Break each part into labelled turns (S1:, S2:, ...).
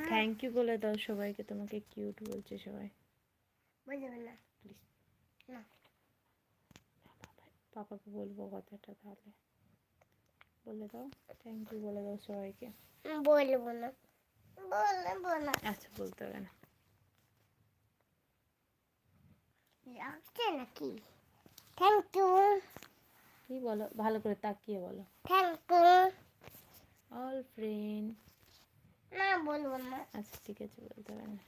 S1: Thank you বলে দাও সবাইকে, তোমাকে কিউট বলছে সবাই।
S2: বলবে না
S1: প্লিজ
S2: না
S1: পাপাকে বলবো কথাটা, তাহলে বলে দাও, থ্যাংক ইউ বলে দাও সবাইকে।
S2: বলবো না বলবো না।
S1: আচ্ছা বলতে হবে না।
S2: লাগছে নাকি? Thank you.
S1: কি বলো, ভালো করে তাকিয়ে বলো।
S2: Thank you.
S1: All friend.
S2: না বলবো না।
S1: আচ্ছা ঠিক আছে, বলতে হবে না।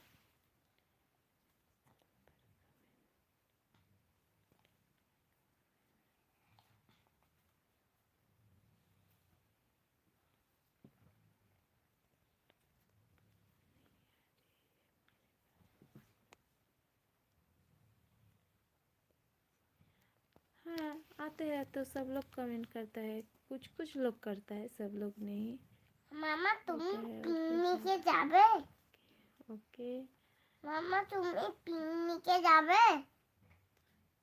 S1: हाँ आते हैं तो सब लोग कमेंट करता है, कुछ कुछ लोग करता है, सब लोग नहीं।
S2: মামা তুমি
S1: होता है
S2: পিকনিকে যাবে?
S1: ओके।
S2: মামা তুমি পিকনিকে যাবে?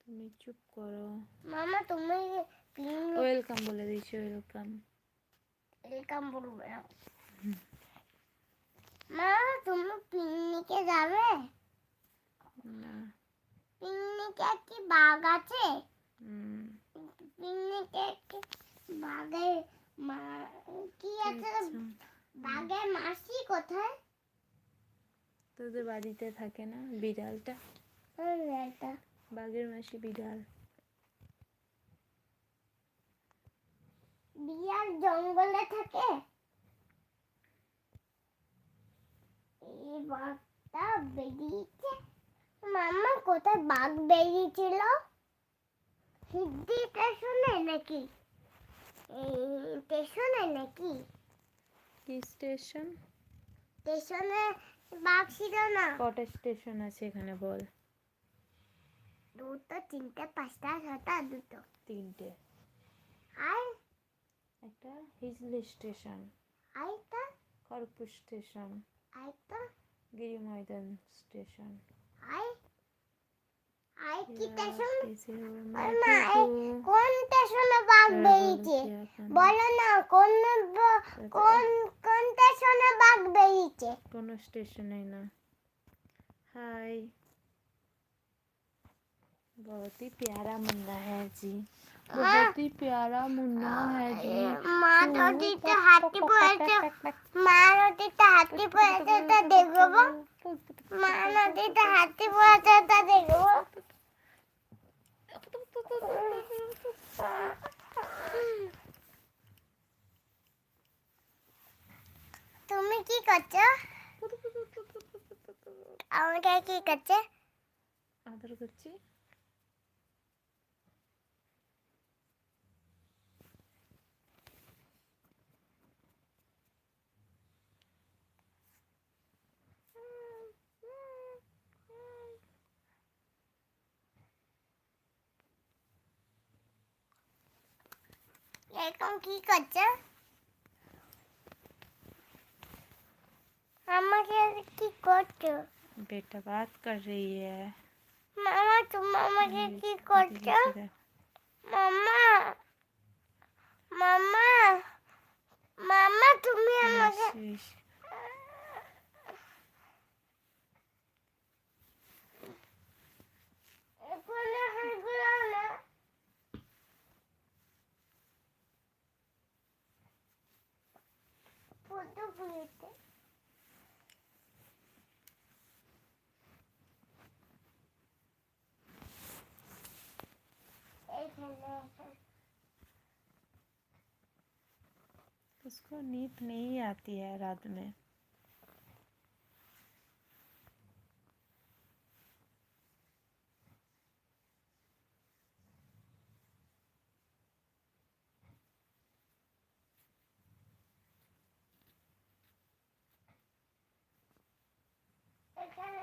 S1: তুমি চুপ করো।
S2: মামা তুমি পিকনিক
S1: ওয়েলকাম বলে দিয়েছি, ওয়েলকাম।
S2: ওয়েলকাম বলবে না। মামা তুমি পিকনিকে যাবে?
S1: না।
S2: পিকনিকে কি বাঘ আছে?
S1: হুম।
S2: পিকনিকে কি বাঘের মা কি আছে? বাঘের মাসি কোথায়?
S1: তোদের বাড়িতে থাকে না বিড়ালটা?
S2: বিড়ালটা।
S1: বাঘের মাসি বিড়াল।
S2: বিড়াল জঙ্গলে থাকে। এই বাঘটা বেরিয়েছে। মামা কোথায় বাঘ বেরিয়েছিল? সিদ্ধি স্টেশনে নাকি? স্টেশনে নাকি?
S1: কি স্টেশন?
S2: স্টেশনে বাঘ ছিল না।
S1: কটা স্টেশন আছে এখানে বল?
S2: দুটো, তিনটে, পাঁচটা, ছটা, দুটো।
S1: তিনটে।
S2: আর
S1: একটা হিজলি স্টেশন,
S2: আরেকটা
S1: খড়গপুর স্টেশন,
S2: আরেকটা
S1: গিরি ময়দান স্টেশন।
S2: আর কি স্টেশন?
S1: कैसे हो
S2: মা
S1: मैं ठीक
S2: কোন স্টেশনে বাঘ
S1: हूँ।
S2: বেরিয়েছে? বলো না কোন কোন কোন স্টেশনে বাঘ বেরিয়েছে?
S1: কোনো স্টেশনে না। हाय, बहुत ही प्यारा मुन्ना है जी, बहुत ही प्यारा मुन्ना है जी।
S2: মা নদীতে হাতি পড়েছে, মা নদীতে হাতি পড়েছে, তা দেখবো। মা নদীতে হাতি পড়েছে, তা দেখবো। তুমি কি করছো? আমাকে কি করছে?
S1: আদর করছি।
S2: এরকম কি করছো? আমাকে কি করছো?
S1: बेटा बात कर रही है।
S2: মামা তুমি আমাকে কি করছো? মামা মামা মামা তুমি আমাকে এখানে হাসগুলো না। ফটো তুলতে
S1: उसको नींद नहीं आती है रात में।
S2: এখানে